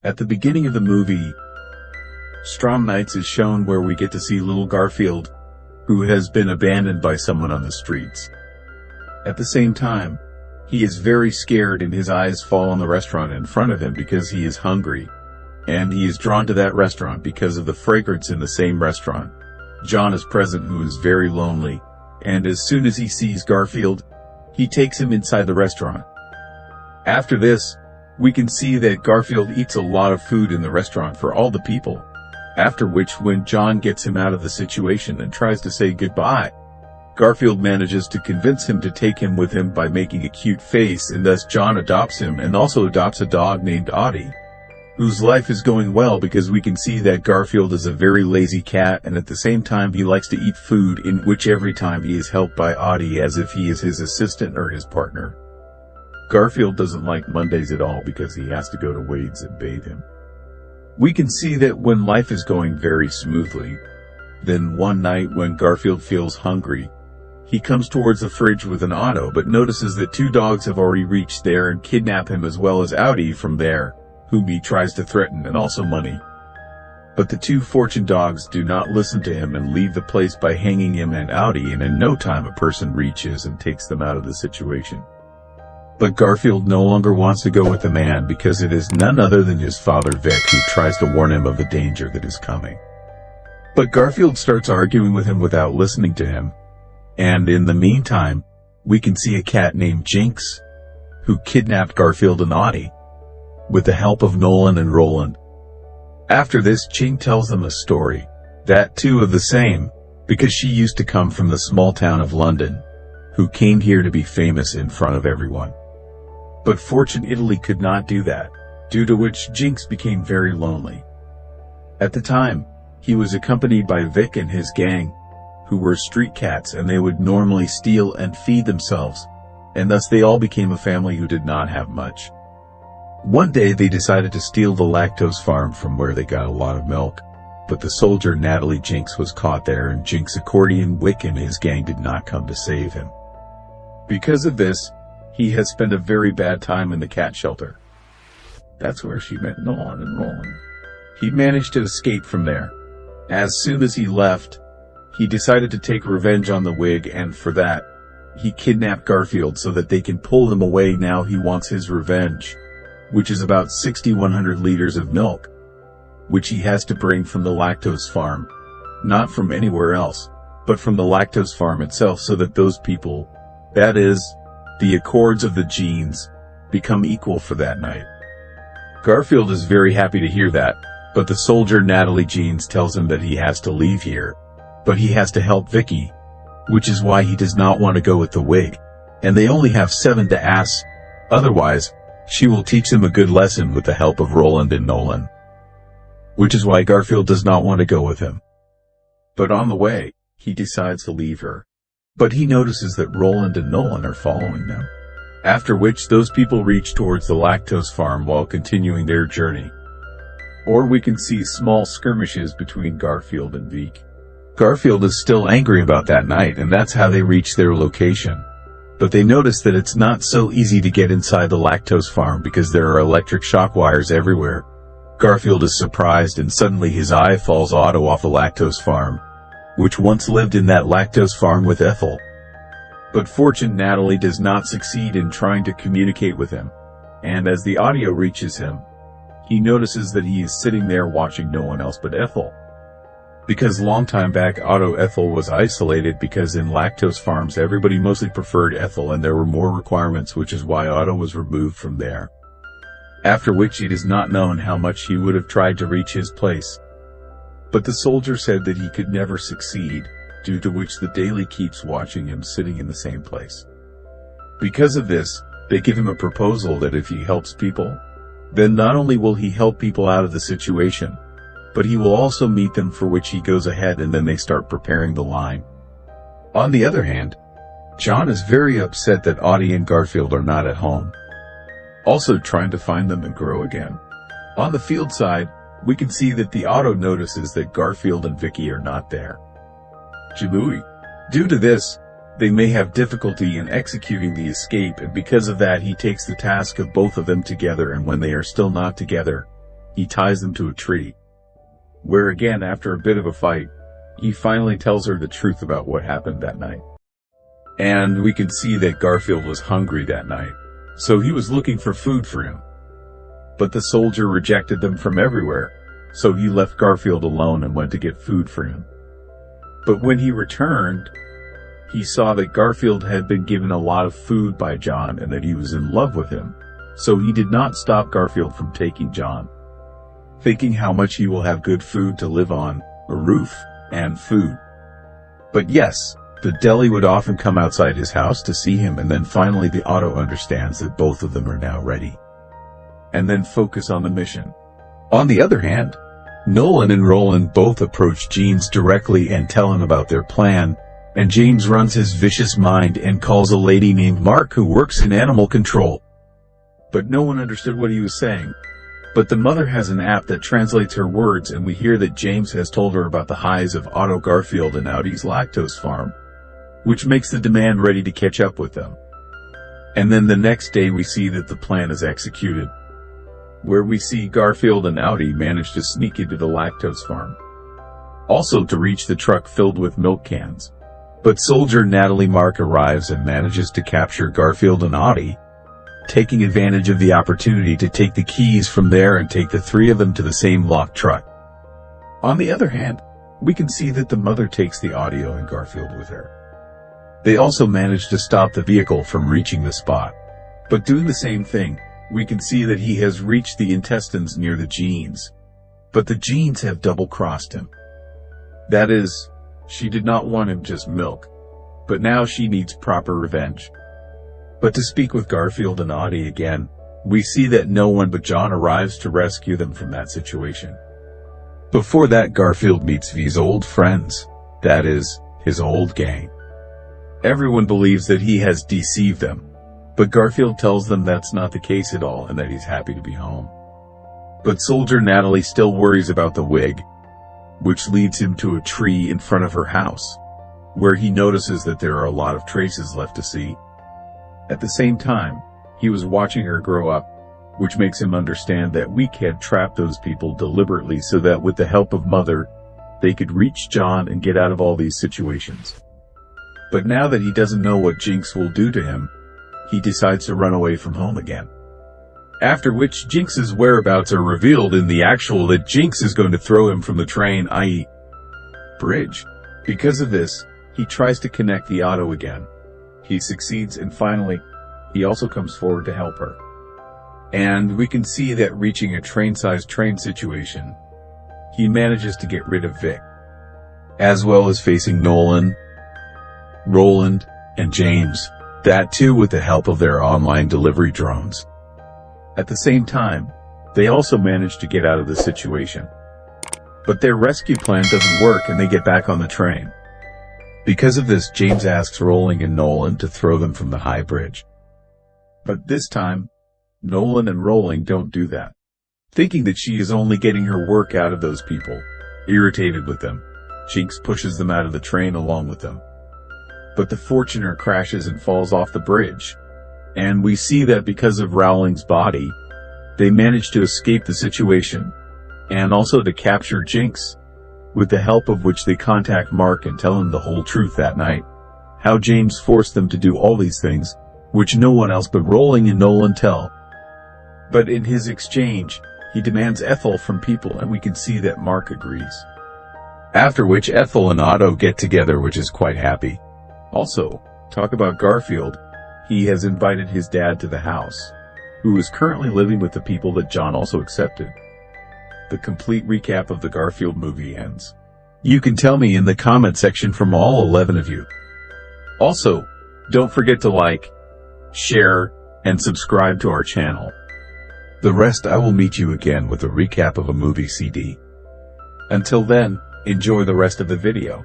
At the beginning of the movie, Strom Nights is shown, where we get to see little Garfield, who has been abandoned by someone on the streets. At the same time, he is very scared and his eyes fall on the restaurant in front of him because he is hungry, and he is drawn to that restaurant because of the fragrance in the same restaurant. John is present, who is very lonely, and as soon as he sees Garfield, he takes him inside the restaurant. After this, we can see that Garfield eats a lot of food in the restaurant for all the people. After which, when John gets him out of the situation and tries to say goodbye, Garfield manages to convince him to take him with him by making a cute face, and thus John adopts him and also adopts a dog named Audie, whose life is going well because we can see that Garfield is a very lazy cat, and at the same time he likes to eat food, in which every time he is helped by Audie as if he is his assistant or his partner. Garfield doesn't like Mondays at all because he has to go to Wade's and bathe him. We can see that when life is going very smoothly, then one night when Garfield feels hungry, he comes towards the fridge with an auto but notices that two dogs have already reached there and kidnap him as well as Audie from there, whom he tries to threaten, and also money. But the two fortune dogs do not listen to him and leave the place by hanging him and Audie, and in no time a person reaches and takes them out of the situation. But Garfield no longer wants to go with the man because it is none other than his father Vic, who tries to warn him of the danger that is coming. But Garfield starts arguing with him without listening to him, and in the meantime, we can see a cat named Jinx, who kidnapped Garfield and Audie, with the help of Nolan and Roland. After this, Ching tells them a story, that too of the same, because she used to come from the small town of London, who came here to be famous in front of everyone. But Fortune Italy could not do that, due to which Jinx became very lonely. At the time, he was accompanied by Vic and his gang, who were street cats, and they would normally steal and feed themselves, and thus they all became a family who did not have much. One day they decided to steal the lactose farm from where they got a lot of milk, but the soldier Natalie Jinx was caught there, and Jinx accordion Wick and his gang did not come to save him. Because of this, he had spent a very bad time in the cat shelter. That's where she met Nolan and Roland. He managed to escape from there. As soon as he left, he decided to take revenge on the Wig, and for that, he kidnapped Garfield so that they can pull him away. Now he wants his revenge, which is about 6,100 liters of milk, which he has to bring from the lactose farm, not from anywhere else, but from the lactose farm itself, so that those people, that is, the accords of the genes, become equal for that night. Garfield is very happy to hear that, but the soldier Natalie Jeans tells him that he has to leave here, but he has to help Vicky, which is why he does not want to go with the Wig, and they only have 7 to ask, otherwise, she will teach them a good lesson with the help of Roland and Nolan. Which is why Garfield does not want to go with him. But on the way, he decides to leave her. But he notices that Roland and Nolan are following them. After which those people reach towards the lactose farm while continuing their journey. Or we can see small skirmishes between Garfield and Vic. Garfield is still angry about that night, and that's how they reach their location. But they notice that it's not so easy to get inside the lactose farm because there are electric shock wires everywhere. Garfield is surprised, and suddenly his eye falls auto off the lactose farm, which once lived in that lactose farm with Ethel. But Fortune Natalie does not succeed in trying to communicate with him, and as the audio reaches him, he notices that he is sitting there watching no one else but Ethel. Because long time back Ethel was isolated, because in lactose farms everybody mostly preferred Ethel and there were more requirements, which is why Otto was removed from there. After which it is not known how much he would have tried to reach his place. But the soldier said that he could never succeed, due to which the daily keeps watching him sitting in the same place. Because of this, they give him a proposal that if he helps people, then not only will he help people out of the situation, but he will also meet them, for which he goes ahead, and then they start preparing the line. On the other hand, John is very upset that Audie and Garfield are not at home, also trying to find them and grow again. On the field side, we can see that the auto notices that Garfield and Vicky are not there. Jimui. Due to this, they may have difficulty in executing the escape, and because of that he takes the task of both of them together, and when they are still not together, he ties them to a tree, where again, after a bit of a fight, he finally tells her the truth about what happened that night. And we can see that Garfield was hungry that night, so he was looking for food for him. But the soldier rejected them from everywhere, so he left Garfield alone and went to get food for him. But when he returned, he saw that Garfield had been given a lot of food by John and that he was in love with him, so he did not stop Garfield from taking John, thinking how much he will have good food to live on, a roof, and food. But yes, the deli would often come outside his house to see him, and then finally the Otto understands that both of them are now ready, and then focus on the mission. On the other hand, Nolan and Roland both approach James directly and tell him about their plan, and James runs his vicious mind and calls a lady named Mark who works in animal control. But no one understood what he was saying. But the mother has an app that translates her words, and we hear that James has told her about the highs of Otto, Garfield, and Audi's lactose farm, which makes the demand ready to catch up with them. And then the next day we see that the plan is executed, where we see Garfield and Audi manage to sneak into the lactose farm, also to reach the truck filled with milk cans. But soldier Natalie Mark arrives and manages to capture Garfield and Audi, taking advantage of the opportunity to take the keys from there and take the three of them to the same locked truck. On the other hand, we can see that the mother takes the Audio and Garfield with her. They also manage to stop the vehicle from reaching the spot. But doing the same thing, we can see that he has reached the intestines near the genes. But the genes have double-crossed him. That is, she did not want him just milk, but now she needs proper revenge. But to speak with Garfield and Audi again, we see that no one but John arrives to rescue them from that situation. Before that, Garfield meets V's old friends, that is, his old gang. Everyone believes that he has deceived them, but Garfield tells them that's not the case at all and that he's happy to be home. But soldier Natalie still worries about the wig, which leads him to a tree in front of her house, where he notices that there are a lot of traces left to see. At the same time, he was watching her grow up, which makes him understand that Week had trapped those people deliberately so that with the help of Mother, they could reach John and get out of all these situations. But now that he doesn't know what Jinx will do to him, he decides to run away from home again. After which Jinx's whereabouts are revealed in the actual that Jinx is going to throw him from the train, i.e. bridge. Because of this, he tries to connect the Auto again. He succeeds, and finally, he also comes forward to help her. And we can see that reaching a train-sized train situation, he manages to get rid of Vic, as well as facing Nolan, Roland, and James, that too with the help of their online delivery drones. At the same time, they also manage to get out of the situation. But their rescue plan doesn't work and they get back on the train. Because of this, James asks Roland and Nolan to throw them from the high bridge. But this time, Nolan and Roland don't do that, thinking that she is only getting her work out of those people. Irritated with them, Jinx pushes them out of the train along with them. But the Fortuner crashes and falls off the bridge. And we see that because of Rowling's body, they manage to escape the situation, and also to capture Jinx, with the help of which they contact Mark and tell him the whole truth that night. How James forced them to do all these things, which no one else but Rowling and Nolan tell. But in his exchange, he demands Ethel from people, and we can see that Mark agrees. After which Ethel and Otto get together, which is quite happy. Also, talk about Garfield. He has invited his dad to the house, who is currently living with the people that John also accepted. The complete recap of the Garfield movie ends. You can tell me in the comment section from all 11 of you. Also, don't forget to like, share, and subscribe to our channel. The rest I will meet you again with a recap of a movie CD. Until then, enjoy the rest of the video.